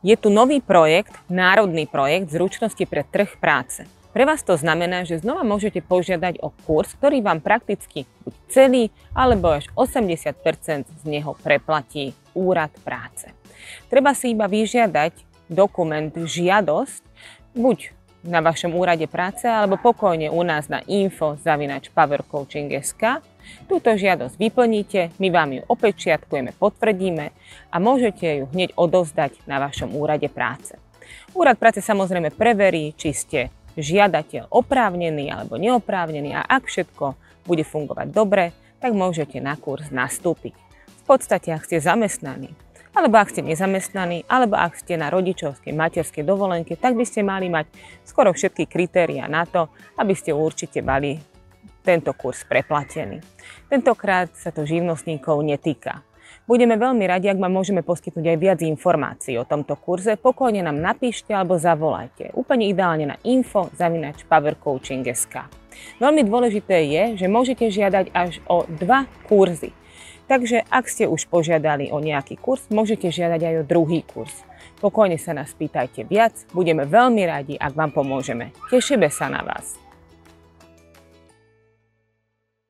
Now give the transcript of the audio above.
Je tu nový projekt, národný projekt Zručnosti pre trh práce. Pre vás to znamená, že znova môžete požiadať o kurz, ktorý vám prakticky buď celý, alebo až 80% z neho preplatí úrad práce. Treba si iba vyžiadať dokument žiadosť, buď na vašom úrade práce, alebo pokojne u nás na info@powercoaching.sk. Túto žiadosť vyplníte, my vám ju opečiatkujeme, potvrdíme a môžete ju hneď odovzdať na vašom úrade práce. Úrad práce samozrejme preverí, či ste žiadateľ oprávnený alebo neoprávnený a ak všetko bude fungovať dobre, tak môžete na kurz nastúpiť. V podstate, ak ste zamestnaní, alebo ak ste nezamestnaní, alebo ak ste na rodičovskej, materskej dovolenke, tak by ste mali mať skoro všetky kritériá na to, aby ste určite mali tento kurz preplatený. Tentokrát sa to živnostníkov netýka. Budeme veľmi radi, ak vám môžeme poskytnúť aj viac informácií o tomto kurze. Pokojne nám napíšte alebo zavolajte. Úplne ideálne na info@powercoaching.sk. Veľmi dôležité je, že môžete žiadať až o 2 kurzy. Takže ak ste už požiadali o nejaký kurz, môžete žiadať aj o druhý kurz. Pokojne sa nás pýtajte viac, budeme veľmi radi, ak vám pomôžeme. Tešíme sa na vás.